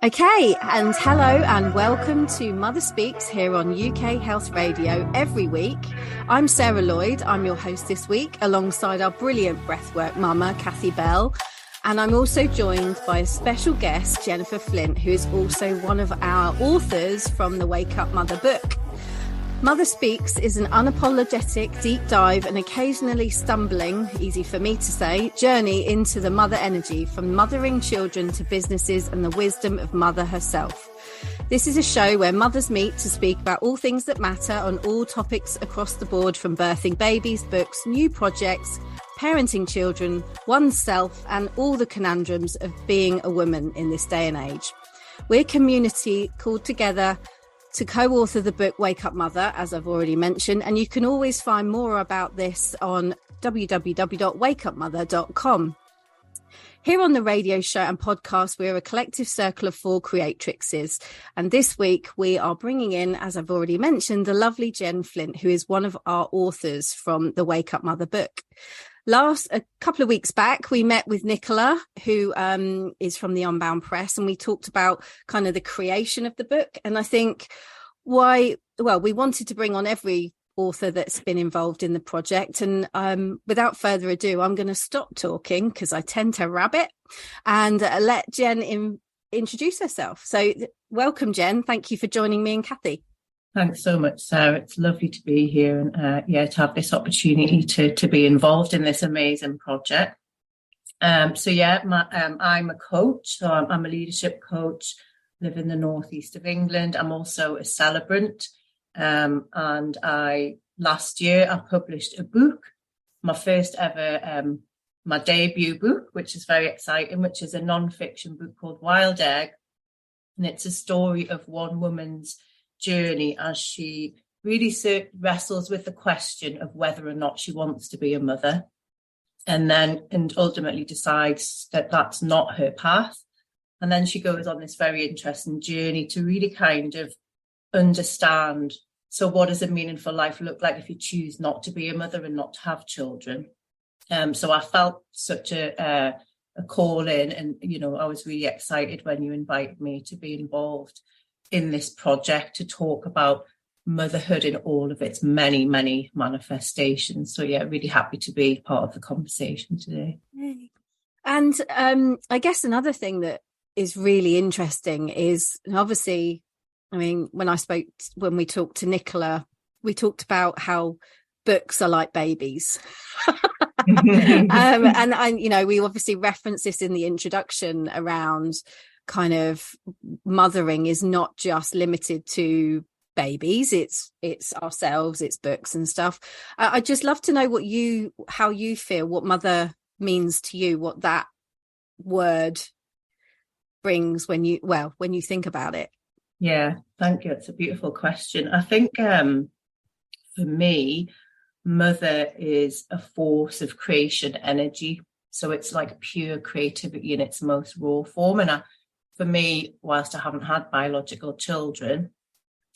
Okay, and hello and welcome to Mother Speaks here on UK Health Radio every week. I'm Sarah Lloyd, I'm your host this week, alongside our brilliant breathwork mama, Kathy Bell. And I'm also joined by a special guest, Jennifer Flint, who is also one of our authors from the Wake Up Mother book. Mother Speaks is an unapologetic, deep dive and occasionally stumbling, easy for me to say, journey into the mother energy, from mothering children to businesses and the wisdom of mother herself. This is a show where mothers meet to speak about all things that matter on all topics across the board, from birthing babies, books, new projects, parenting children, oneself, and all the conundrums of being a woman in this day and age. We're a community called together to co-author the book Wake Up Mother, as I've already mentioned, and you can always find more about this on www.wakeupmother.com. Here on the radio show and podcast, we're a collective circle of four creatrixes, and this week we are bringing in, as I've already mentioned, the lovely Jen Flint, who is one of our authors from the Wake Up Mother book. A couple of weeks back, we met with Nicola, who is from the Unbound Press, and we talked about kind of the creation of the book. And I think we wanted to bring on every author that's been involved in the project. And without further ado, I'm going to stop talking because I tend to rabbit and let Jen introduce herself. So welcome, Jen. Thank you for joining me and Kathy. Thanks so much, Sarah. It's lovely to be here and to have this opportunity to be involved in this amazing project. I'm a coach. So I'm a leadership coach, live in the northeast of England. I'm also a celebrant. And last year I published a book, my first ever, my debut book, which is very exciting, which is a non-fiction book called Wild Egg. And it's a story of one woman's journey as she really wrestles with the question of whether or not she wants to be a mother, and ultimately decides that that's not her path. And then she goes on this very interesting journey to really kind of understand, so what does a meaningful life look like if you choose not to be a mother and not to have children? So I felt such a call in, and I was really excited when you invited me to be involved in this project to talk about motherhood in all of its many, many manifestations. So really happy to be part of the conversation today. And I guess another thing that is really interesting is, obviously, I mean, when we talked to Nicola, we talked about how books are like babies. And we obviously reference this in the introduction around kind of mothering is not just limited to babies, it's ourselves, it's books and stuff. I'd just love to know how you feel, what mother means to you, what that word brings when you think about it. Yeah, thank you. It's a beautiful question. I think for me, mother is a force of creation energy. So it's like pure creativity in its most raw form. And for me, whilst I haven't had biological children,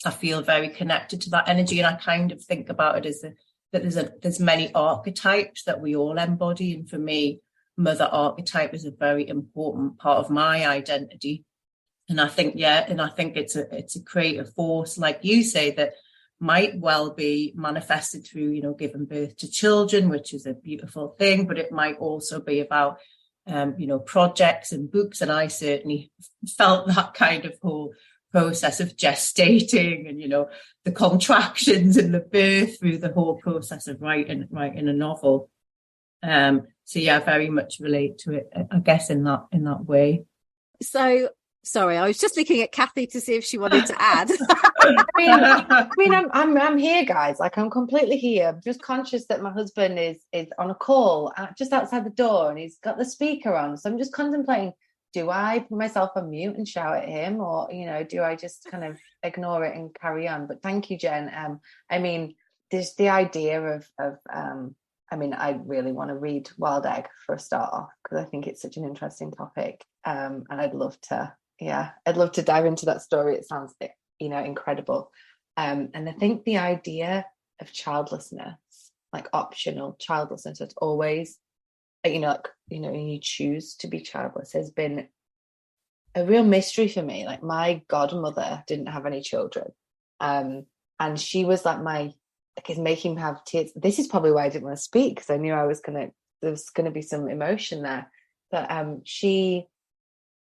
I feel very connected to that energy. And I kind of think about it as that there's many archetypes that we all embody. And for me, mother archetype is a very important part of my identity. And I think it's a creative force, like you say, that might well be manifested through, giving birth to children, which is a beautiful thing, but it might also be about projects and books. And I certainly felt that kind of whole process of gestating and, the contractions and the birth through the whole process of writing a novel. Very much relate to it, I guess, in that way. So, sorry, I was just looking at Kathy to see if she wanted to add. I'm here, guys. Like, I'm completely here. I'm just conscious that my husband is on a call just outside the door, and he's got the speaker on. So I'm just contemplating: do I put myself on mute and shout at him, or do I just kind of ignore it and carry on? But thank you, Jen. There's the idea of I really want to read Wild Egg for a start off, because I think it's such an interesting topic, and I'd love to dive into that story. It sounds incredible. And I think the idea of childlessness, like optional childlessness, it's always, you choose to be childless, has been a real mystery for me. Like, my godmother didn't have any children, and she was like it's making me have tears. This is probably why I didn't want to speak, because I knew there was gonna be some emotion there. But she,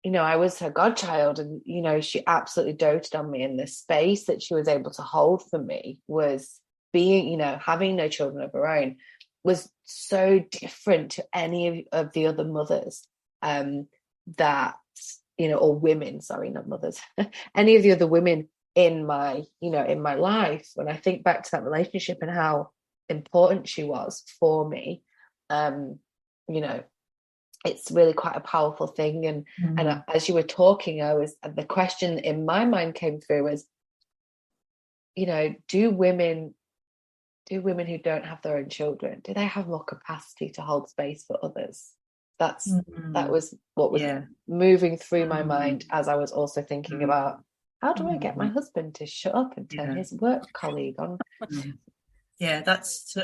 I was her godchild, and she absolutely doted on me, and the space that she was able to hold for me was being, having no children of her own was so different to any of the other mothers that, or women, sorry, not mothers, any of the other women in my life. When I think back to that relationship and how important she was for me, it's really quite a powerful thing. And as you were talking, the question in my mind came through was, do women who don't have their own children, do they have more capacity to hold space for others? That was what was moving through my mind, as I was also thinking about, how do I get my husband to shut up and turn his work colleague on? Yeah, that's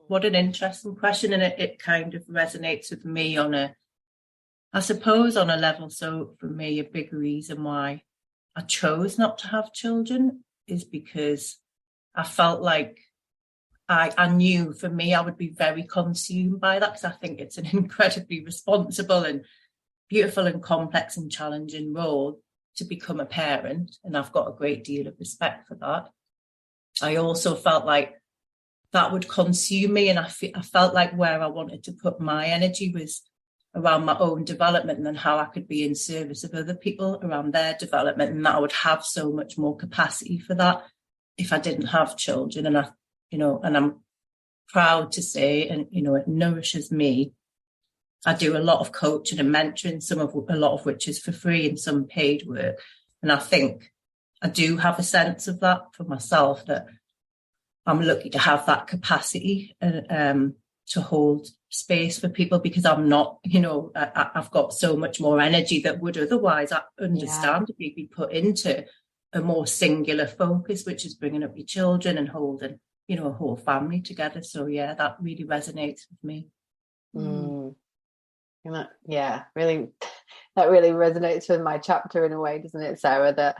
what an interesting question. And it kind of resonates with me I suppose on a level. So for me, a big reason why I chose not to have children is because I felt like I knew, for me, I would be very consumed by that, because I think it's an incredibly responsible and beautiful and complex and challenging role to become a parent. And I've got a great deal of respect for that. I also felt like that would consume me. And I felt like where I wanted to put my energy was around my own development, and then how I could be in service of other people around their development. And that I would have so much more capacity for that if I didn't have children. And and I'm proud to say, and, it nourishes me. I do a lot of coaching and mentoring, a lot of which is for free and some paid work. And I think I do have a sense of that for myself, that I'm lucky to have that capacity to hold space for people, because I'm not, I've got so much more energy that would otherwise understandably be put into a more singular focus, which is bringing up your children and holding, a whole family together. So yeah, that really resonates with me. Yeah, really, that really resonates with my chapter in a way, doesn't it, Sarah? That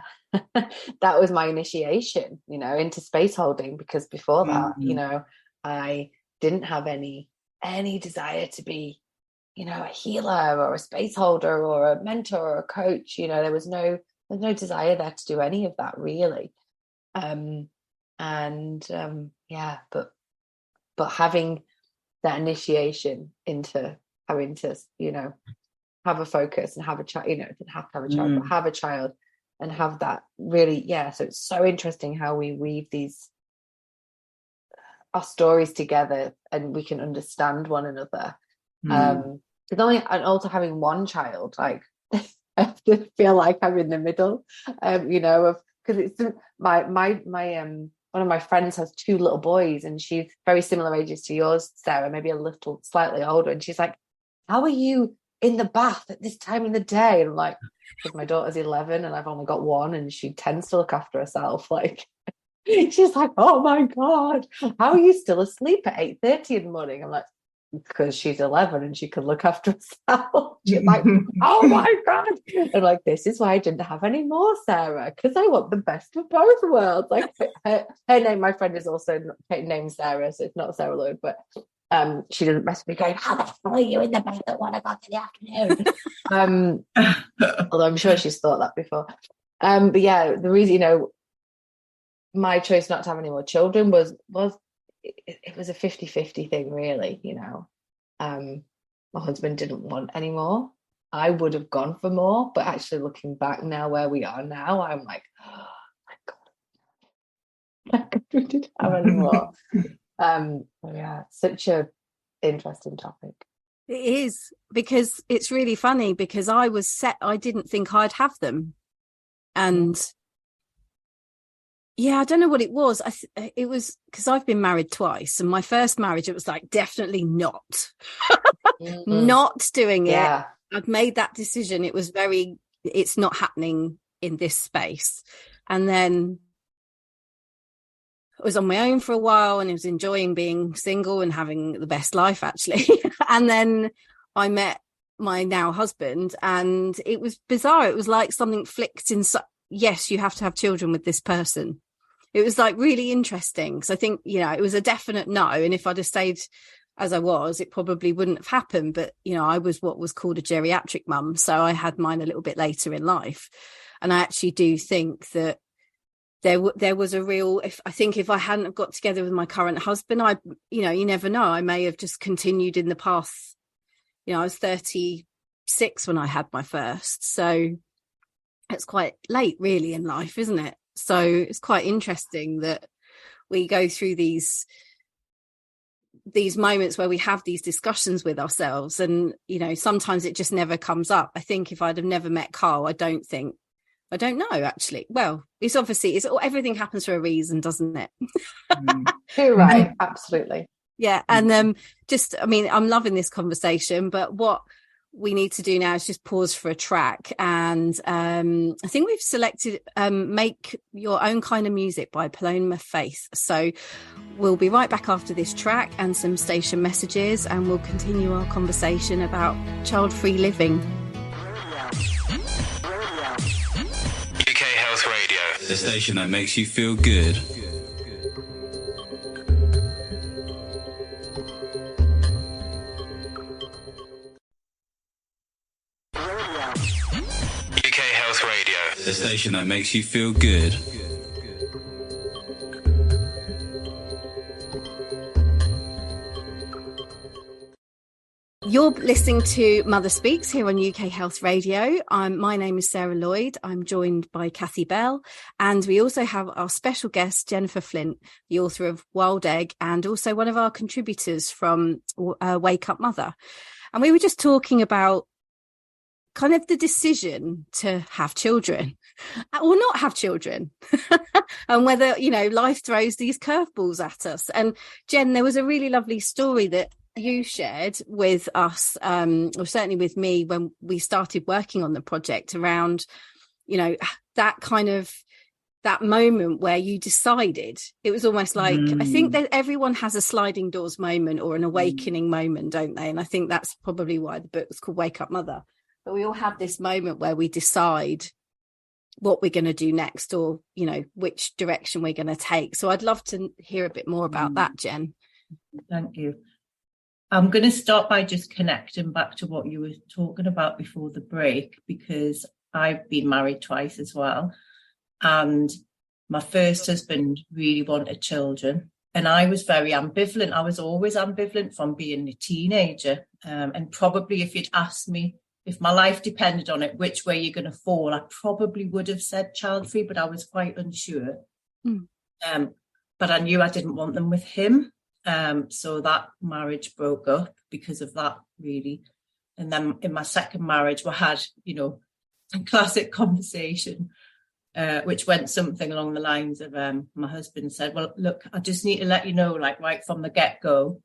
that was my initiation, into space holding, because before that, I didn't have any desire to be, a healer or a space holder or a mentor or a coach. There's no desire there to do any of that, really. But having that initiation into having to, have a focus and have a child, didn't have to have a child, but have a child and have that really, so it's so interesting how we weave our stories together, and we can understand one another. And also having one child, like, I have to feel like I'm in the middle, because it's my one of my friends has 2 little boys, and she's very similar ages to yours, Sarah, maybe a little slightly older. And she's like, how are you in the bath at this time of the day? And I'm like, because my daughter's 11 and I've only got 1, and she tends to look after herself. Like, she's like, oh my God, how are you still asleep at 8:30 in the morning? I'm like, because she's 11 and she can look after herself. She's like, oh my God. I'm like, this is why I didn't have any more, Sarah, because I want the best of both worlds. Like, her name, my friend, is also named Sarah, so it's not Sarah Lloyd, but she doesn't mess with me going, how the hell are you in the bed at 1 o'clock in the afternoon? Although I'm sure she's thought that before. But yeah, the reason, my choice not to have any more children was it was a 50-50 thing, really. My husband didn't want any more. I would have gone for more, but actually looking back now, where we are now, I'm like, oh my God, we didn't have any more. Such a interesting topic. It is, because it's really funny, because I didn't think I'd have them, and I don't know what it was. It was because I've been married twice, and my first marriage, it was like, definitely not not doing it. I'd made that decision. It was it's not happening in this space. And then I was on my own for a while, and I was enjoying being single and having the best life, actually. And then I met my now husband, and it was bizarre. It was like something flicked in. Yes, you have to have children with this person. It was like really interesting. So I think, it was a definite no. And if I'd have stayed as I was, it probably wouldn't have happened. But, I was what was called a geriatric mum. So I had mine a little bit later in life. And I actually do think that there was a real, if I hadn't have got together with my current husband, you never know. I may have just continued in the path. I was 36 when I had my first. So it's quite late really in life, isn't it? So it's quite interesting that we go through these moments where we have these discussions with ourselves, and sometimes it just never comes up. I think if I'd have never met Carl, I don't know actually. Well, it's everything happens for a reason, doesn't it? You're right, absolutely. Yeah. And I'm loving this conversation, but what we need to do now is just pause for a track, and I think we've selected Make Your Own Kind of Music by Paloma Faith. So we'll be right back after this track and some station messages, and we'll continue our conversation about child-free living. UK Health Radio, the station that makes you feel good. The station that makes you feel good. You're listening to Mother Speaks here on UK Health Radio. My name is Sarah Lloyd. I'm joined by Kathy Bell, and we also have our special guest, Jennifer Flint, the author of Wild Egg, and also one of our contributors from Wake Up Mother. And we were just talking about kind of the decision to have children or not have children and whether, life throws these curveballs at us. And Jen, there was a really lovely story that you shared with us, or certainly with me, when we started working on the project around, that moment where you decided. It was almost like, I think that everyone has a sliding doors moment or an awakening moment, don't they? And I think that's probably why the book was called Wake Up Mother. But we all have this moment where we decide what we're going to do next, or, which direction we're going to take. So I'd love to hear a bit more about that, Jen. Thank you. I'm going to start by just connecting back to what you were talking about before the break, because I've been married twice as well. And my first husband really wanted children. And I was very ambivalent. I was always ambivalent from being a teenager. And probably if you'd asked me, if my life depended on it, which way you're going to fall, I probably would have said child-free, but I was quite unsure. But I knew I didn't want them with him. So that marriage broke up because of that, really. And then in my second marriage, we had, a classic conversation, which went something along the lines of my husband said, well, look, I just need to let you know, like right from the get-go,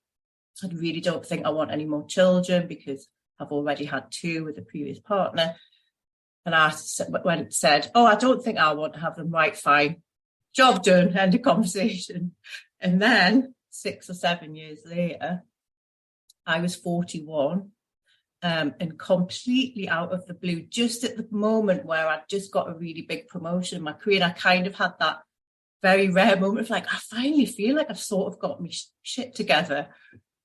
I really don't think I want any more children because I've already had 2 with a previous partner. And I said, oh, I don't think I want to have them. Right, fine. Job done, end of conversation. And then 6 or 7 years later, I was 41 and completely out of the blue, just at the moment where I'd just got a really big promotion in my career. And I kind of had that very rare moment of like, I finally feel like I've sort of got my shit together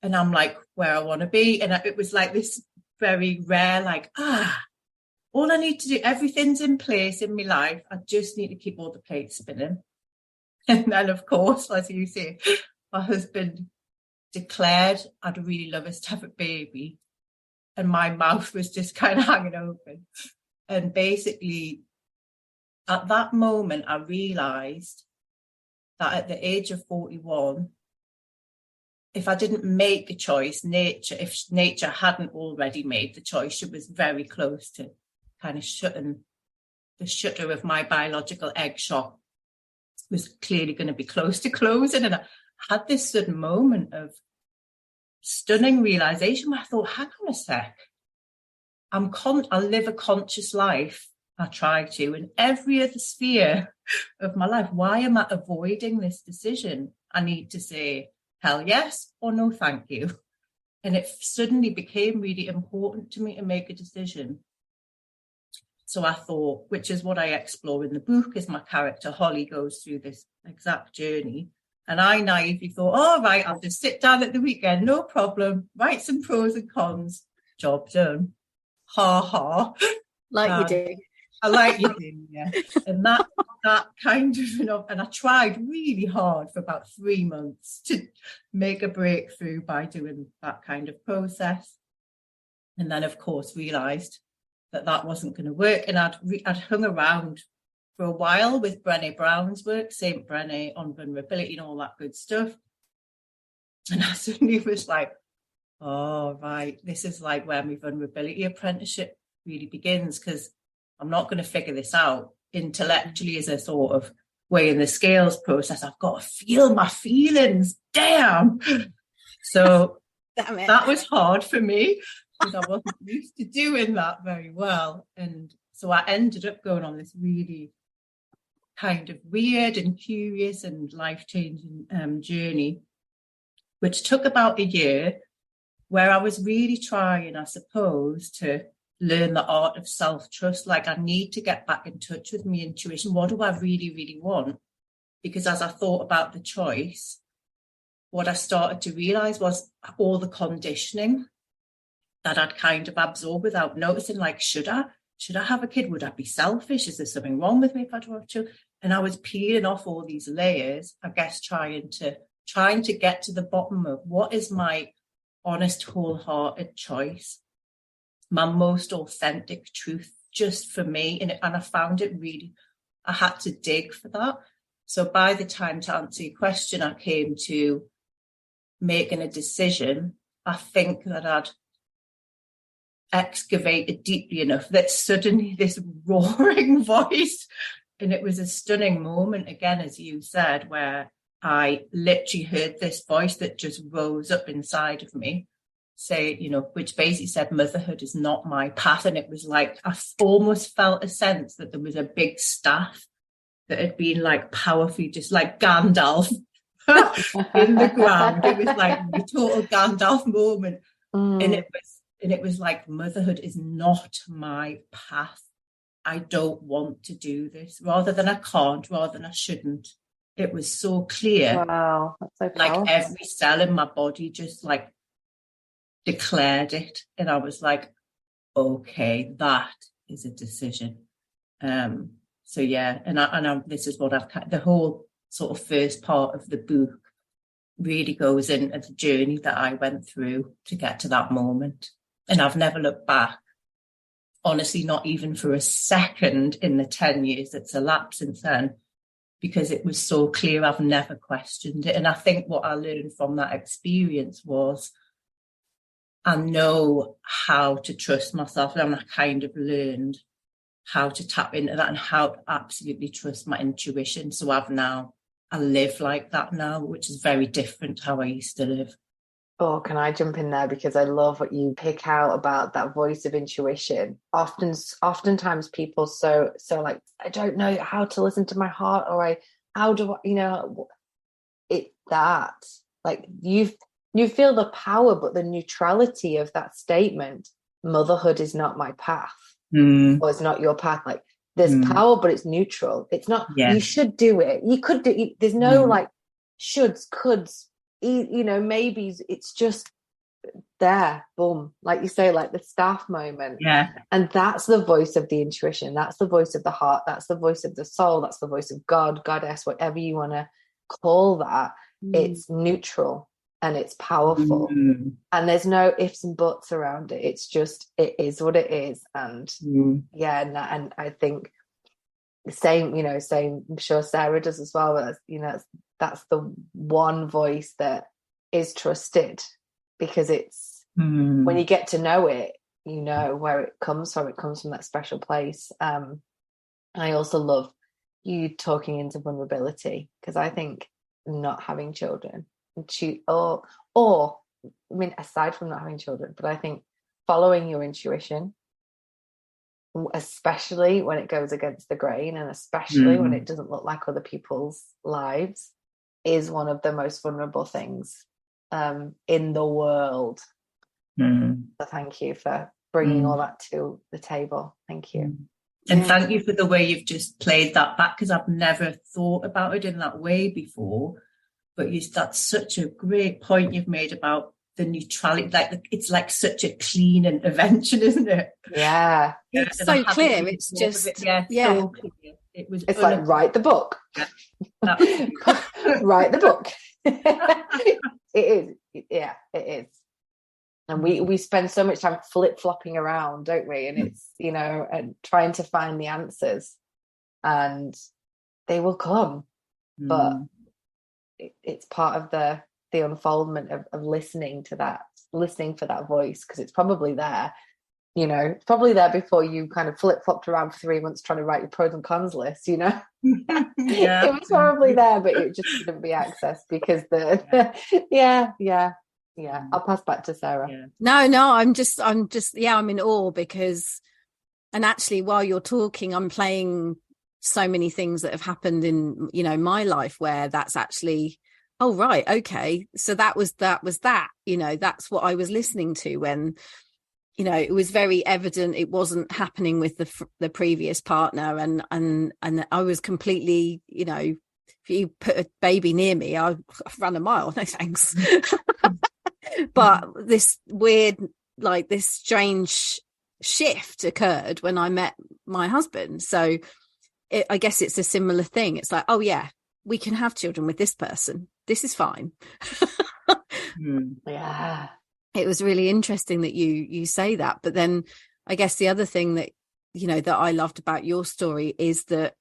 and I'm like where I want to be. And it was like this very rare, like, all I need to do, everything's in place in my life. I just need to keep all the plates spinning. And then, of course, as you say, my husband declared, I'd really love us to have a baby. And my mouth was just kind of hanging open. And basically, at that moment, I realised that at the age of 41, if I didn't make a choice, if nature hadn't already made the choice, she was very close to kind of shutting the shutter of my biological egg shop, was clearly going to be close to closing. And I had this sudden moment of stunning realization where I thought, hang on a sec, I live a conscious life. I try to, in every other sphere of my life. Why am I avoiding this decision? I need to say hell yes or no thank you. And it suddenly became really important to me to make a decision. So I thought, which is what I explore in the book, is my character Holly goes through this exact journey. And I naively thought, all right, I'll just sit down at the weekend, no problem, write some pros and cons, job done. Ha ha. Like you do. I like you do, yeah. And that kind of, and I tried really hard for about 3 months to make a breakthrough by doing that kind of process. And then, of course, realised that wasn't going to work. And I'd hung around for a while with Brené Brown's work, Saint Brené, on vulnerability and all that good stuff. And I suddenly was like, oh, right, this is like where my vulnerability apprenticeship really begins, because I'm not going to figure this out intellectually as a sort of weighing the scales process. I've got to feel my feelings. Damn. So that was hard for me, because I wasn't used to doing that very well. And so I ended up going on this really kind of weird and curious and life-changing journey, which took about a year, where I was really trying, I suppose, to learn the art of self-trust. Like, I need to get back in touch with my intuition. What do I really, really want? Because as I thought about the choice, what I started to realise was all the conditioning that I'd kind of absorbed without noticing. Like, should I have a kid? Would I be selfish? Is there something wrong with me if I don't have children? And I was peeling off all these layers, I guess, trying to get to the bottom of what is my honest, wholehearted choice, my most authentic truth, just for me. And I found it really, I had to dig for that. So by the time, to answer your question, I came to making a decision, I think that I'd excavated deeply enough that suddenly this roaring voice, and it was a stunning moment, again, as you said, where I literally heard this voice that just rose up inside of me say, which basically said, motherhood is not my path. And it was like, I almost felt a sense that there was a big staff that had been like powerfully, just like Gandalf in the ground. It was like a total Gandalf moment. And it was like, motherhood is not my path. I don't want to do this. Rather than I can't, rather than I shouldn't. It was so clear. Wow, that's so powerful. Like every cell in my body just like declared it. And I was like, okay, that is a decision. So yeah, and this is what the whole sort of first part of the book really goes into the journey that I went through to get to that moment. And I've never looked back, honestly, not even for a second in the 10 years that's elapsed since then, because it was so clear. I've never questioned it. And I think what I learned from that experience was I know how to trust myself, and I kind of learned how to tap into that and how to absolutely trust my intuition. So I live like that now, which is very different to how I used to live. Oh, can I jump in there? Because I love what you pick out about that voice of intuition. Oftentimes people so like, I don't know how to listen to my heart, or how do I, it that like you feel the power, but the neutrality of that statement, motherhood is not my path, or it's not your path. Like, there's power, but it's neutral. It's not, you should do it. You could do it. There's no like shoulds, coulds, maybes. It's just there, boom, like you say, like the staff moment. Yeah. And that's the voice of the intuition. That's the voice of the heart. That's the voice of the soul. That's the voice of God, goddess, whatever you want to call that. It's neutral and it's powerful. And there's no ifs and buts around it. It's just, it is what it is. And and I think same, I'm sure Sarah does as well, but that's the one voice that is trusted, because it's when you get to know it, where it comes from. It comes from that special place. I also love you talking into vulnerability, because I think not having children, or I mean, aside from not having children, but I think following your intuition, especially when it goes against the grain, and especially when it doesn't look like other people's lives, is one of the most vulnerable things in the world. So thank you for bringing all that to the table. Thank you. And thank you for the way you've just played that back, because I've never thought about it in that way before. But that's such a great point you've made about the neutrality. Like, it's like such a clean intervention, isn't it? Yeah. It's so clear. It's just, so clear. It's like, write the book. Yeah, write the book. It is. Yeah, it is. And we spend so much time flip-flopping around, don't we? And it's, and trying to find the answers, and they will come. But it's part of the unfoldment of listening to that, listening for that voice, because it's probably there. It's probably there before you kind of flip-flopped around for 3 months trying to write your pros and cons list, Yeah. It was probably there, but it just couldn't be accessed because I'll pass back to Sarah. No, I'm just I'm in awe, because, and actually while you're talking, I'm playing so many things that have happened in, my life where that's actually, oh, right. Okay. So that was that, that's what I was listening to when, it was very evident it wasn't happening with the previous partner. And I was completely, if you put a baby near me, I ran a mile. No, thanks. But this weird, like this strange shift occurred when I met my husband. So I guess it's a similar thing. It's like, oh yeah, we can have children with this person. This is fine. Yeah. It was really interesting that you say that. But then I guess the other thing that, that I loved about your story is that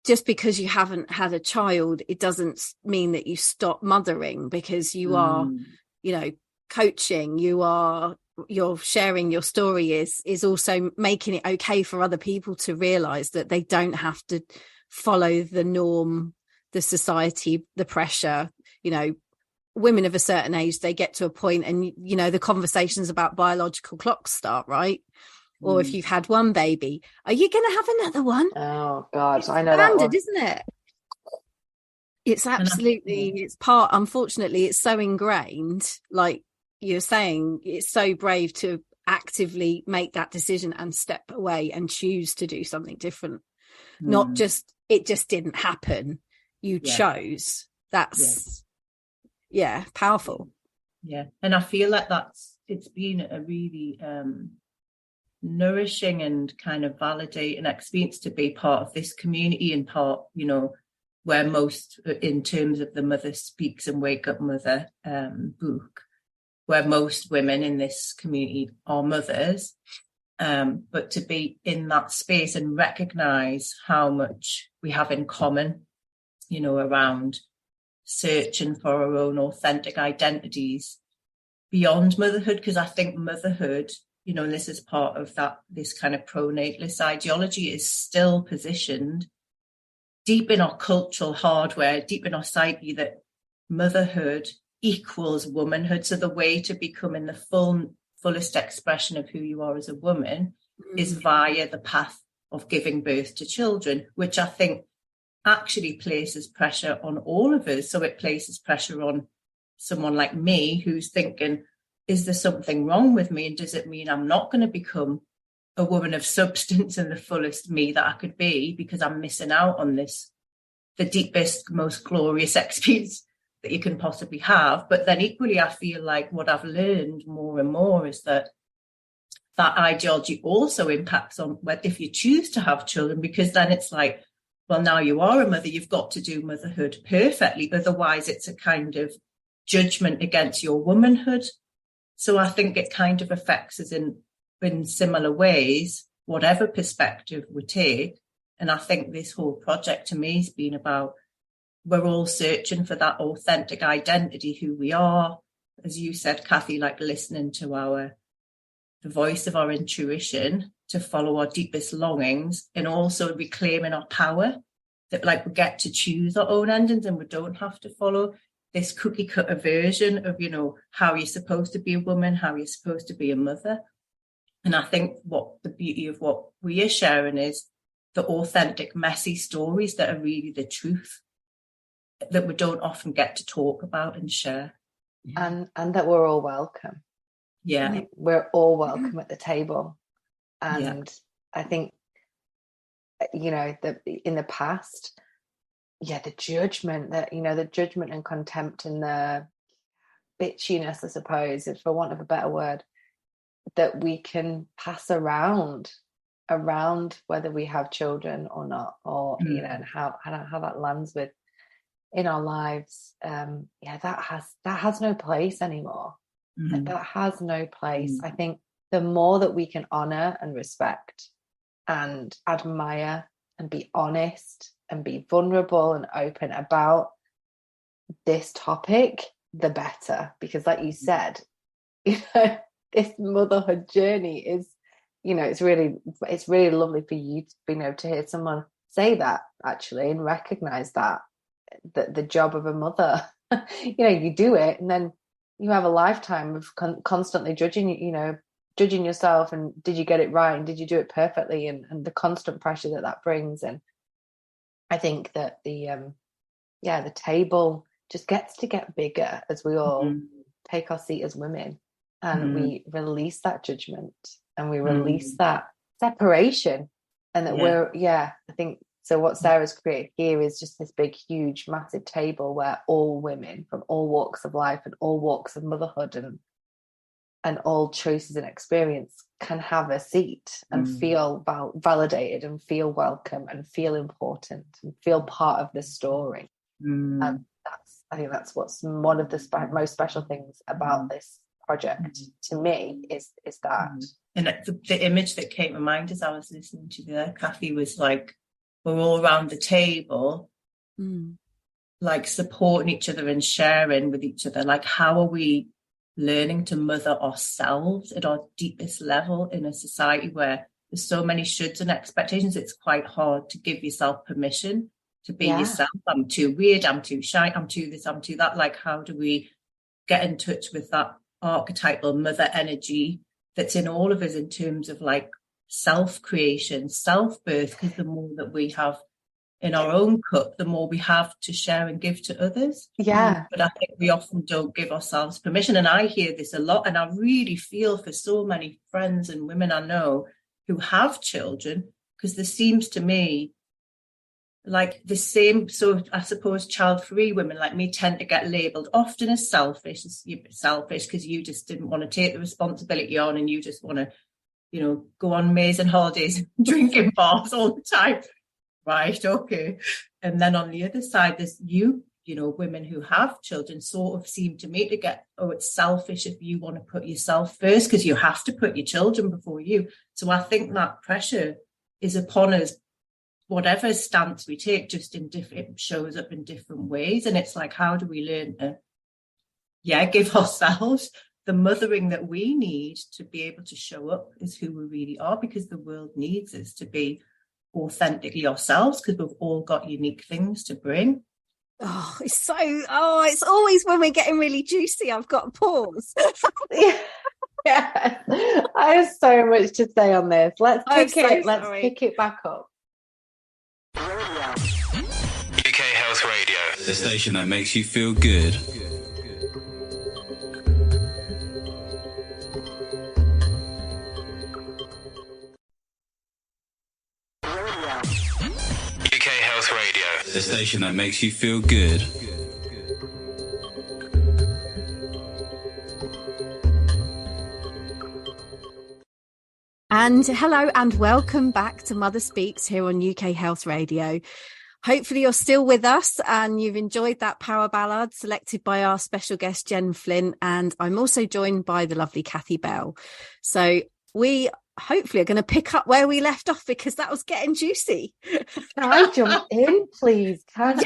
just because you haven't had a child, it doesn't mean that you stop mothering, because you are, coaching, you're sharing your story is also making it okay for other people to realize that they don't have to follow the norm, the society, the pressure. Women of a certain age, they get to a point and, the conversations about biological clocks start, right? Or if you've had one baby, are you going to have another one? Oh God, it's I know standard, that one. Isn't it? It's absolutely, it's part, unfortunately, it's so ingrained. Like you're saying, it's so brave to actively make that decision and step away and choose to do something different. Not just, it just didn't happen. You chose. That's, powerful. Yeah. And I feel like it's been a really nourishing and kind of validating experience to be part of this community, and part, where most, in terms of the Mother Speaks and Wake Up Mother book, where most women in this community are mothers, but to be in that space and recognize how much we have in common, around searching for our own authentic identities beyond motherhood. Because I think motherhood, and this is part of this kind of pronatalist ideology, is still positioned deep in our cultural hardware, deep in our psyche, that motherhood equals womanhood. So the way to become in the fullest expression of who you are as a woman is via the path of giving birth to children, which I think actually places pressure on all of us. So it places pressure on someone like me who's thinking, is there something wrong with me? And does it mean I'm not going to become a woman of substance and the fullest me that I could be, because I'm missing out on this, the deepest, most glorious experience that you can possibly have? But then equally, I feel like what I've learned more and more is that ideology also impacts on if you choose to have children, because then it's like, well, now you are a mother, you've got to do motherhood perfectly. Otherwise, it's a kind of judgment against your womanhood. So I think it kind of affects us in similar ways, whatever perspective we take. And I think this whole project to me has been about, we're all searching for that authentic identity, who we are. As you said, Kathy, like listening to the voice of our intuition, to follow our deepest longings, and also reclaiming our power, that like we get to choose our own endings and we don't have to follow this cookie cutter version of, how you're supposed to be a woman, how you're supposed to be a mother. And I think what the beauty of what we are sharing is the authentic, messy stories that are really the truth, that we don't often get to talk about and share. and that we're all welcome. Yeah. We're all welcome at the table. And I think, you know, in the past, the judgment and contempt and the bitchiness, I suppose, for want of a better word, that we can pass around whether we have children or not, or you know, and how that lands with in our lives. That has no place anymore. That has no place. I think the more that we can honor and respect and admire and be honest and be vulnerable and open about this topic, the better. Because like you said, you know, this motherhood journey is, you know, it's really lovely for you to, you know, to hear someone say that actually, and recognize that the job of a mother, you know, you do it, and then you have a lifetime of constantly judging yourself, and did you get it right, and did you do it perfectly, and the constant pressure that brings. And I think that the table just gets to get bigger as we all take our seat as women, and we release that judgment, and we release that separation, and that I think so. What Sarah's created here is just this big, huge, massive table where all women from all walks of life and all walks of motherhood and all choices and experience can have a seat and feel validated and feel welcome and feel important and feel part of the story. And I think that's what's one of the most special things about this project to me is that. And the image that came to mind as I was listening to you, Kathy, was like, we're all around the table, like supporting each other and sharing with each other. Like, how are we learning to mother ourselves at our deepest level in a society where there's so many shoulds and expectations? It's quite hard to give yourself permission to be yourself. I'm too weird, I'm too shy, I'm too this, I'm too that. Like, how do we get in touch with that archetypal mother energy that's in all of us in terms of like self-creation, self-birth? Because the more that we have in our own cup, the more we have to share and give to others. But I think we often don't give ourselves permission. And I hear this a lot, and I really feel for so many friends and women I know who have children, because there seems to me like the same. So I suppose child-free women like me tend to get labelled often as selfish because you just didn't want to take the responsibility on, and you just want to, you know, go on amazing holidays, drinking bars all the time. Right, okay. And then on the other side, there's you know, women who have children sort of seem to me to get, it's selfish if you want to put yourself first, because you have to put your children before you. So I think that pressure is upon us, whatever stance we take, just in different, it shows up in different ways. And it's like, how do we learn to, give ourselves the mothering that we need to be able to show up as who we really are, because the world needs us to be authentically ourselves, because we've all got unique things to bring. It's always when we're getting really juicy, I've got to pause. I have so much to say on this. Let's pick it back up. UK Health Radio, the station that makes you feel good. Radio, the station that makes you feel good. And hello and welcome back to Mother Speaks here on UK Health Radio. Hopefully you're still with us and you've enjoyed that power ballad selected by our special guest Jen Flint, and I'm also joined by the lovely Kathy Bell. So we hopefully are going to pick up where we left off, because that was getting juicy. Can I jump in, please? Can I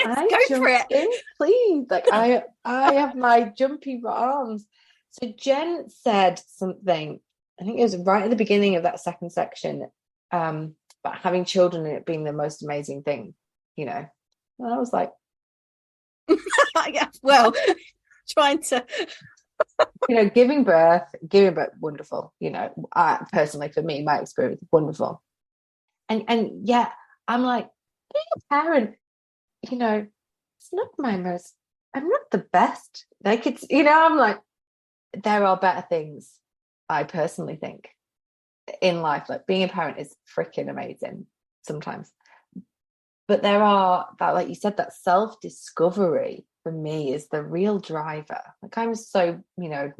jump in, please? Like I have my jumpy arms. So Jen said something, I think it was right at the beginning of that second section, about having children and it being the most amazing thing, you know. And I was like, trying to you know, giving birth, wonderful. You know, I personally, for me, my experience, wonderful. And yeah, I'm like, being a parent, you know, it's not my most I'm not the best. Like, it's, you know, I'm like, there are better things, I personally think, in life. Like, being a parent is freaking amazing sometimes. But there are that, like you said, that self-discovery for me is the real driver. Like, I'm so, you know,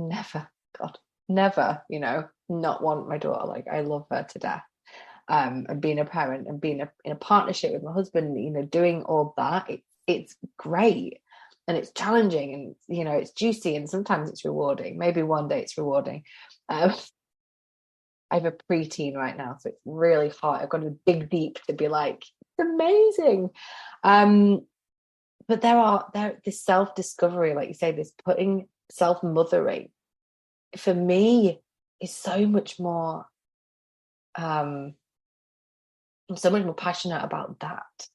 never, you know, not want my daughter. Like, I love her to death. And being a parent and being in a partnership with my husband, you know, doing all that, it's great. And it's challenging, and, you know, it's juicy, and sometimes it's rewarding. Maybe one day it's rewarding. I have a preteen right now, so it's really hard. I've got to dig deep to be like, it's amazing. But there this self-discovery, like you say, this putting self-mothering, for me, is so much more. I'm so much more passionate about that.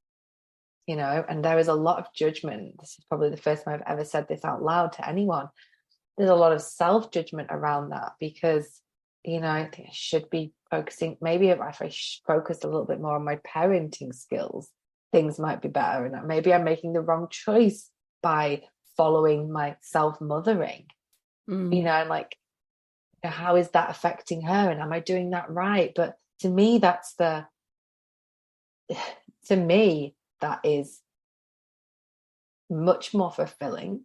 You know, and there is a lot of judgment. This is probably the first time I've ever said this out loud to anyone. There's a lot of self-judgment around that, because, you know, I think I should be focusing, maybe if I focused a little bit more on my parenting skills, things might be better. And maybe I'm making the wrong choice by following my self-mothering. You know, and like, how is that affecting her? And am I doing that right? But to me, that is much more fulfilling,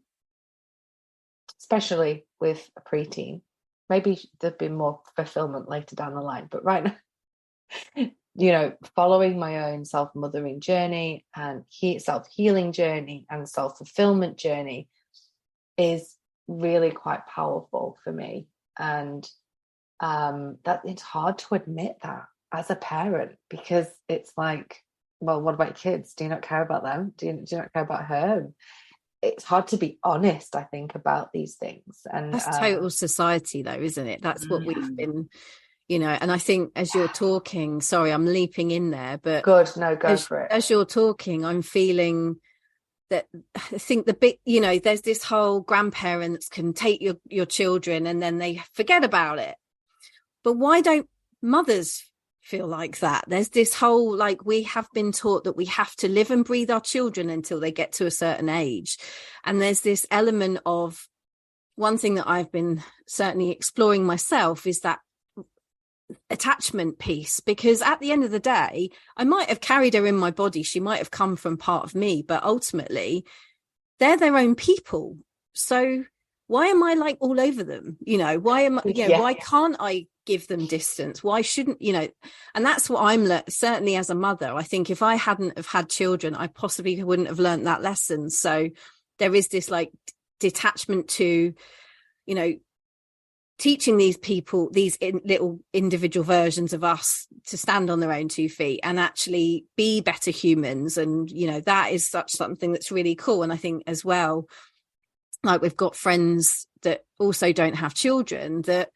especially with a preteen. Maybe there'd be more fulfillment later down the line, but right now, you know, following my own self-mothering journey and self-healing journey and self-fulfillment journey is really quite powerful for me. And that it's hard to admit that as a parent, because it's like, well, what about kids? Do you not care about them? Do you not care about her? It's hard to be honest, I think, about these things. And that's total society, though, isn't it? That's what we've been, you know. And I think as you're talking, sorry, I'm leaping in there, but good, no, go for it. As you're talking, I'm feeling that, I think the big, you know, there's this whole grandparents can take your children and then they forget about it. But why don't mothers feel like that? There's this whole, like, we have been taught that we have to live and breathe our children until they get to a certain age. And there's this element of, one thing that I've been certainly exploring myself is that attachment piece, because at the end of the day, I might have carried her in my body, she might have come from part of me, but ultimately they're their own people. So why am I like all over them? You know, why am I, you know, why can't I give them distance? Why shouldn't, you know? And that's what I'm certainly as a mother. I think if I hadn't have had children, I possibly wouldn't have learned that lesson. So there is this like detachment to, you know, teaching these people, these little individual versions of us, to stand on their own 2 feet and actually be better humans. And, you know, that is something that's really cool. And I think as well, like, we've got friends that also don't have children, that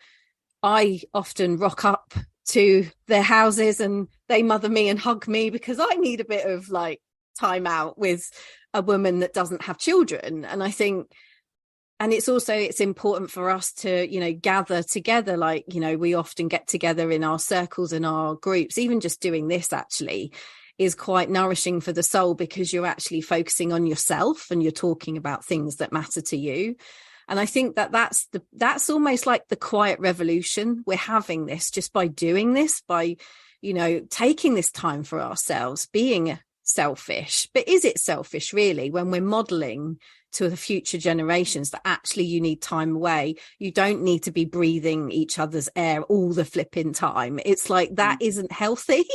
I often rock up to their houses and they mother me and hug me because I need a bit of like time out with a woman that doesn't have children. And I think, and it's important for us to, you know, gather together. Like, you know, we often get together in our circles and our groups. Even just doing this actually is quite nourishing for the soul, because you're actually focusing on yourself and you're talking about things that matter to you. And I think that's almost like the quiet revolution. We're having this just by doing this, by, you know, taking this time for ourselves, being selfish. But is it selfish really when we're modeling to the future generations that actually you need time away? You don't need to be breathing each other's air all the flipping time. It's like, that isn't healthy.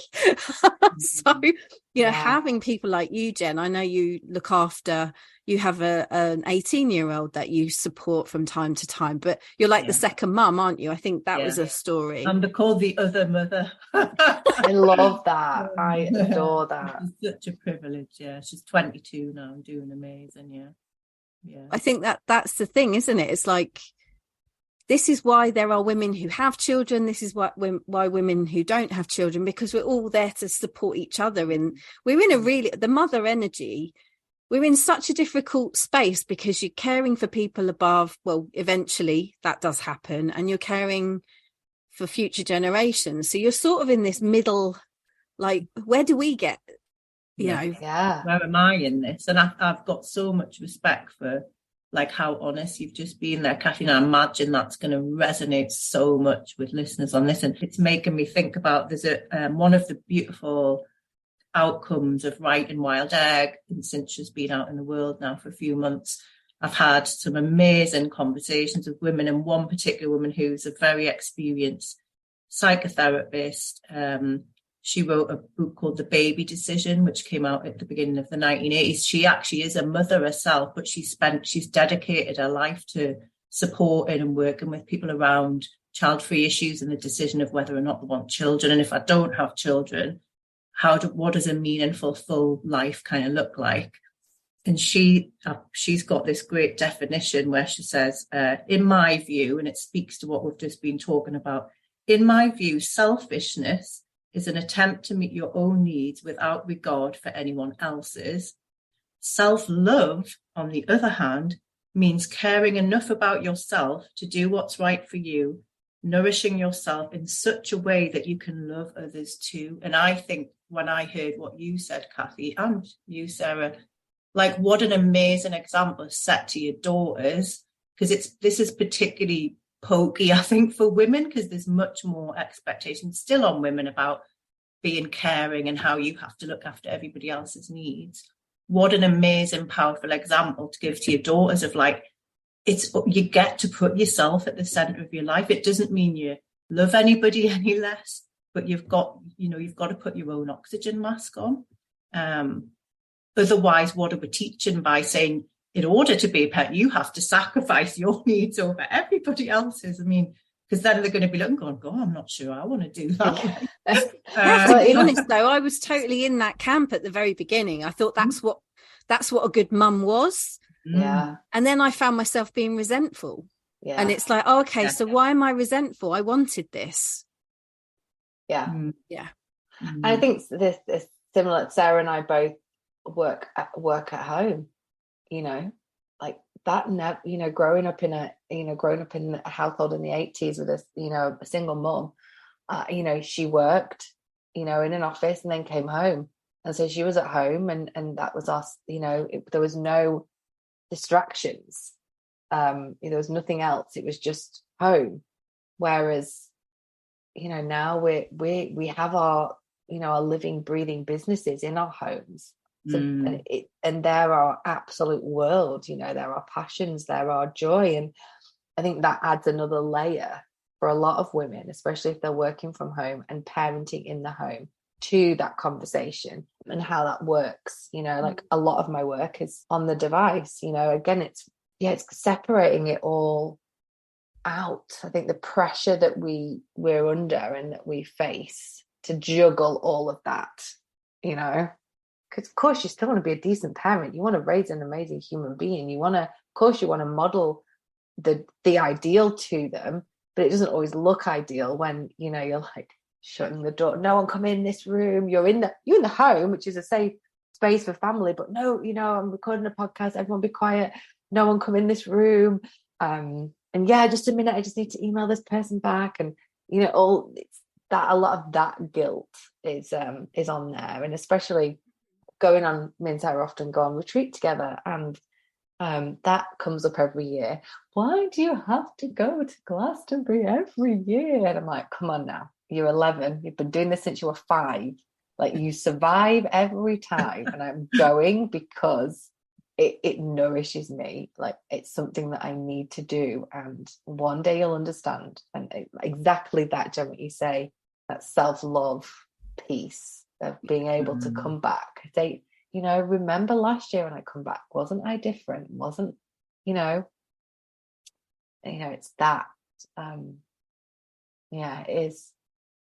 So, you know, having people like you, Jen, I know you look after, you have an 18-year-old that you support from time to time, but you're like the second mum, aren't you? I think that was a story. I'm called the other mother. I love that. I adore that. It's such a privilege. Yeah, she's 22 now, doing amazing. Yeah. I think that's the thing, isn't it? It's like, this is why there are women who have children. This is why women who don't have children, because we're all there to support each other. And we're in the mother energy, we're in such a difficult space, because you're caring for people above. Well, eventually that does happen, and you're caring for future generations. So you're sort of in this middle, like, where do we get Yeah. where am I in this? And I've got so much respect for like how honest you've just been there, Kathy. And I imagine that's going to resonate so much with listeners on this. And it's making me think about, there's one of the beautiful outcomes of writing Wild Egg, and since she's been out in the world now for a few months, I've had some amazing conversations with women, and one particular woman who's a very experienced psychotherapist. She wrote a book called The Baby Decision, which came out at the beginning of the 1980s. She actually is a mother herself, but she's dedicated her life to supporting and working with people around child-free issues and the decision of whether or not they want children. And if I don't have children, what does a meaningful, full life kind of look like? And she's got this great definition where she says, in my view, and it speaks to what we've just been talking about, in my view, selfishness is an attempt to meet your own needs without regard for anyone else's. Self-love, on the other hand, means caring enough about yourself to do what's right for you, nourishing yourself in such a way that you can love others too. And I think when I heard what you said, Kathy, and you, Sarah, like what an amazing example set to your daughters, because this is particularly pokey, I think, for women, because there's much more expectation still on women about being caring and how you have to look after everybody else's needs. What an amazing, powerful example to give to your daughters of like, you get to put yourself at the center of your life. It doesn't mean you love anybody any less, but you've got to put your own oxygen mask on. Otherwise, what are we teaching by saying, in order to be a pet, you have to sacrifice your needs over everybody else's? I mean, because then they're going to be looking, going, God, I'm not sure I want to do that. To be honest, though, I was totally in that camp at the very beginning. I thought that's what a good mum was. Yeah. And then I found myself being resentful. Yeah. And it's like, okay, so why am I resentful? I wanted this. Yeah. Yeah. And I think this is similar. Sarah and I both work at home, like that, growing up in a household in the 80s with a single mum, she worked, in an office and then came home. And so she was at home and that was us, there was no distractions. There was nothing else. It was just home. Whereas, now we have our, our living, breathing businesses in our homes. So, and they're our absolute world, they're our passions, they're our joy. And I think that adds another layer for a lot of women, especially if they're working from home and parenting in the home, to that conversation and how that works. Like a lot of my work is on the device, again, it's separating it all out. I think the pressure that we're under and that we face to juggle all of that, because of course you still want to be a decent parent. You want to raise an amazing human being. You want to model the ideal to them, but it doesn't always look ideal when, you're like shutting the door. No one come in this room. You're in the home, which is a safe space for family, but no, I'm recording a podcast. Everyone be quiet. No one come in this room. And just a minute. I just need to email this person back. And, it's that a lot of that guilt is on there. And especially me and Sarah often go on retreat together, and that comes up every year. Why do you have to go to Glastonbury every year? And I'm like, come on now, you're 11, you've been doing this since you were 5, like you survive every time. And I'm going because it nourishes me, like it's something that I need to do, and one day you'll understand. And exactly that, Jen, what you say, that self-love piece of being able to come back. Say, remember last year when I come back, wasn't I different? Wasn't, it's that. It is.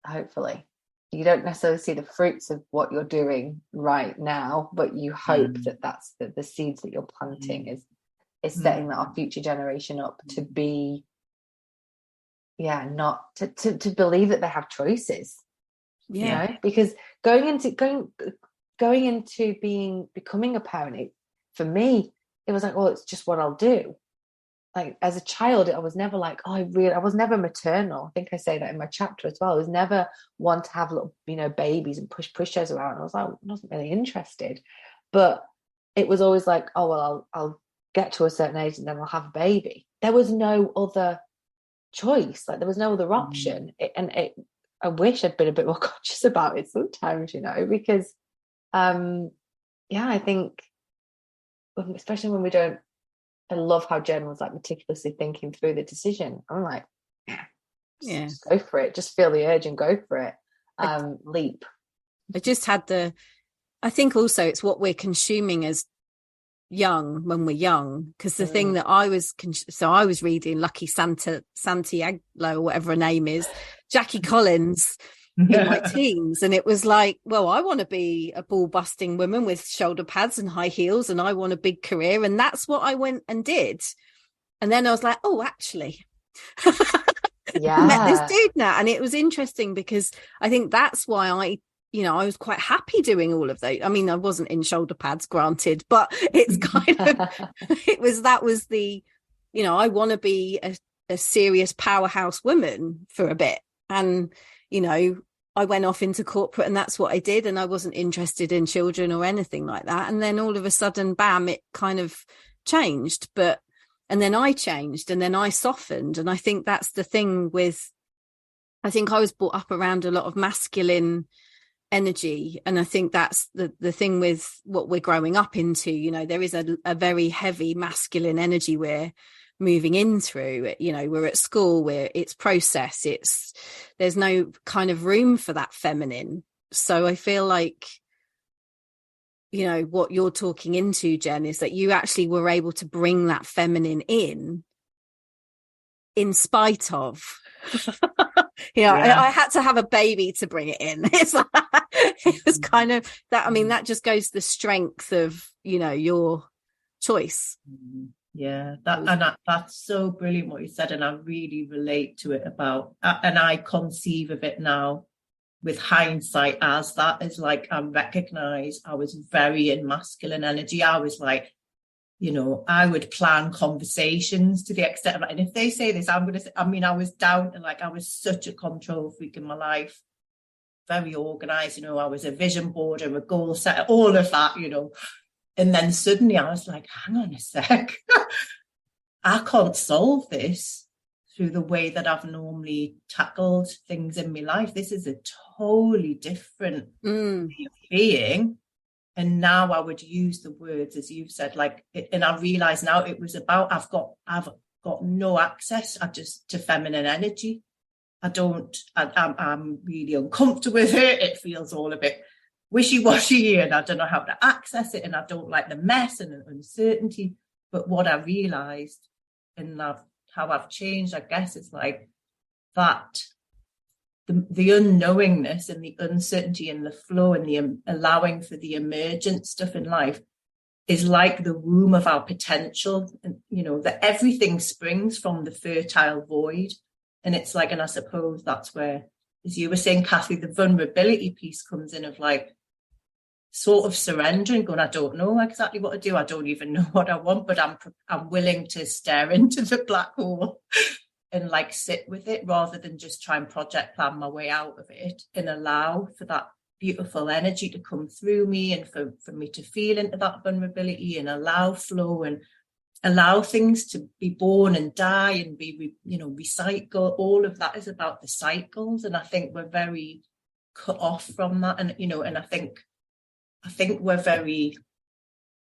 Hopefully, you don't necessarily see the fruits of what you're doing right now, but you hope that that's the seeds that you're planting is setting our future generation up to be, not to believe that they have choices. Because going into becoming a parent, for me, it was like, well, it's just what I'll do. like as a child, I was never like, I was never maternal. I think I say that in my chapter as well. I was never one to have little, babies and push-pushers around. I was like, I wasn't really interested. But it was always like, oh, well, I'll get to a certain age and then I'll have a baby. There was no other choice. Like there was no other option. I wish I'd been a bit more conscious about it sometimes, because, I think, especially when we don't, I love how Jen was like meticulously thinking through the decision. I'm like, just go for it. Just feel the urge and go for it. Leap. I just had I think also it's what we're consuming as young when we're young, because the thing that I was reading Lucky Santiago or whatever her name is, Jackie Collins, in my teens, and it was like, well, I want to be a ball busting woman with shoulder pads and high heels, and I want a big career, and that's what I went and did. And then I was like, oh, actually I met this dude now. And it was interesting because I think that's why I was quite happy doing all of those. I mean, I wasn't in shoulder pads, granted, but it's kind of that was the I want to be a serious powerhouse woman for a bit. And I went off into corporate and that's what I did. And I wasn't interested in children or anything like that. And then all of a sudden, bam, it kind of changed. And then I changed and then I softened. And I think that's the thing I think I was brought up around a lot of masculine energy. And I think that's the thing with what we're growing up into. There is a very heavy masculine energy we're moving in through. We're at school where it's process, there's no kind of room for that feminine. So I feel like what you're talking into, Jen, is that you actually were able to bring that feminine in spite of I had to have a baby to bring it in. It was kind of that. I mean, that just goes to the strength of your choice. That's so brilliant what you said, and I really relate to it and I conceive of it now with hindsight as that is like, I recognize I was very in masculine energy. I was like, I would plan conversations to the extent of, and if they say this, I'm going to say, I mean, I was down to I was such a control freak in my life, very organized, I was a vision board and a goal setter, all of that, and then suddenly I was like, hang on a sec, I can't solve this through the way that I've normally tackled things in my life. This is a totally different way of being. And now I would use the words, as you've said, and I realize now it was about, I've got no access to feminine energy. I'm really uncomfortable with it. It feels all a bit wishy-washy and I don't know how to access it. And I don't like the mess and the uncertainty. But what I realized and how I've changed, I guess, is like that the unknowingness and the uncertainty and the flow and the allowing for the emergent stuff in life is like the womb of our potential. And, that everything springs from the fertile void. And it's like, and I suppose that's where, as you were saying, Kathy, the vulnerability piece comes in of like sort of surrendering, going, I don't know exactly what to do. I don't even know what I want, but I'm willing to stare into the black hole and like sit with it rather than just try and project plan my way out of it, and allow for that beautiful energy to come through me and for me to feel into that vulnerability and allow flow and allow things to be born and die and be, recycle. All of that is about the cycles. And I think we're very cut off from that. And, and I think we're very,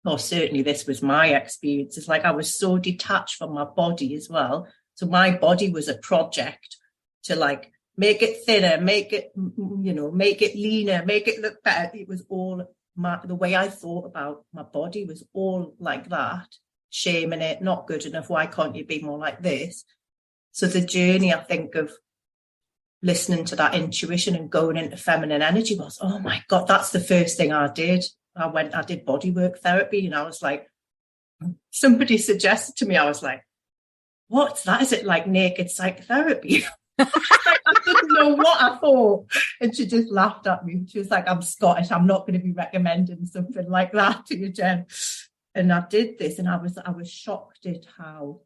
or certainly this was my experience. It's like I was so detached from my body as well. So my body was a project to like make it thinner, make it, make it leaner, make it look better. It was all the way I thought about my body was all like that, shaming it, not good enough. Why can't you be more like this? So the journey, I think, of listening to that intuition and going into feminine energy was, oh my God, that's the first thing I did. I did bodywork therapy, and I was like, somebody suggested to me, I was like, what's that? Is it like naked psychotherapy? I didn't know what I thought. And she just laughed at me. She was like, I'm Scottish. I'm not going to be recommending something like that to you, Jen. And I did this, and I was shocked at how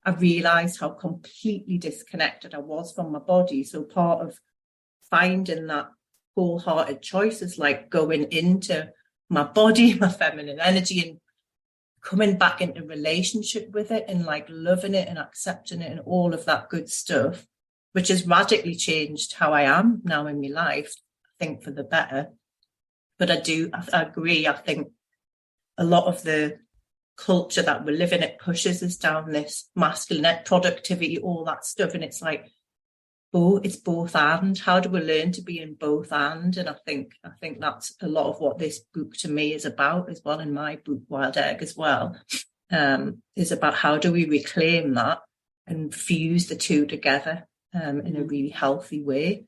I realised how completely disconnected I was from my body. So part of finding that wholehearted choice is like going into my body, my feminine energy, and coming back into relationship with it and like loving it and accepting it and all of that good stuff, which has radically changed how I am now in my life, I think for the better. But I agree. I think a lot of the culture that we're living, it pushes us down this masculine productivity, all that stuff. And it's like, it's both and. How do we learn to be in both and? And I think that's a lot of what this book to me is about as well, in my book Wild Egg as well, is about how do we reclaim that and fuse the two together in a really healthy way.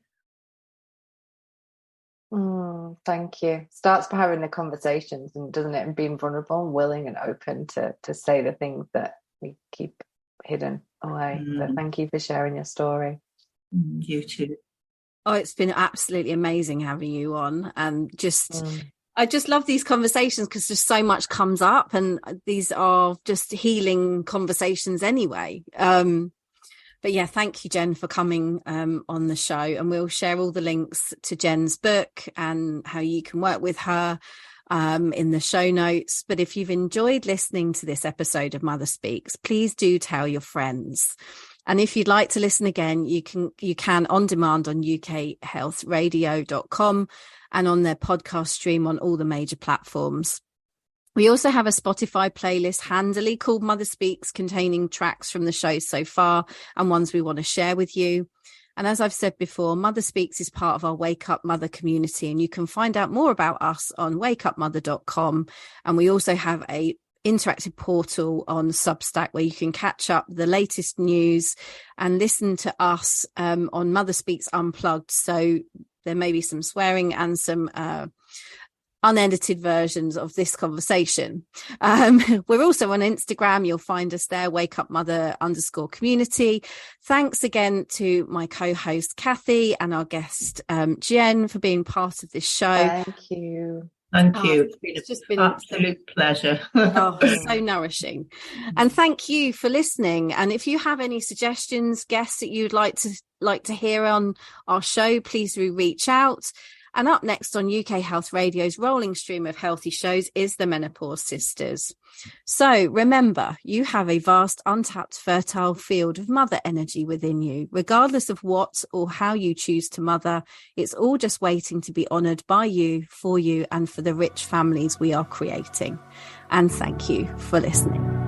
Thank you. Starts by having the conversations, and doesn't it, and being vulnerable and willing and open to say the things that we keep hidden away. So thank you for sharing your story. You too. Oh, it's been absolutely amazing having you on, and I just love these conversations because just so much comes up, and these are just healing conversations anyway. But yeah, thank you, Jen, for coming on the show, and we'll share all the links to Jen's book and how you can work with her in the show notes. But if you've enjoyed listening to this episode of Mother Speaks, please do tell your friends. And if you'd like to listen again, you can on demand on ukhealthradio.com and on their podcast stream on all the major platforms. We also have a Spotify playlist handily called Mother Speaks, containing tracks from the show so far and ones we want to share with you. And as I've said before, Mother Speaks is part of our Wake Up Mother community, and you can find out more about us on wakeupmother.com. And we also have a interactive portal on Substack where you can catch up the latest news and listen to us on Mother Speaks Unplugged. So there may be some swearing and some unedited versions of this conversation. We're also on Instagram. You'll find us there, wakeupmother_community. Thanks again to my co-host Kathy and our guest Jen for being part of this show. Thank you. Thank you. It's just been an absolute pleasure. So nourishing. And thank you for listening. And if you have any suggestions, guests that you'd like to hear on our show, please do reach out. And up next on UK Health Radio's rolling stream of healthy shows is the Menopause Sisters. So remember, you have a vast, untapped, fertile field of mother energy within you. Regardless of what or how you choose to mother, it's all just waiting to be honoured by you, for and for the rich families we are creating. And thank you for listening.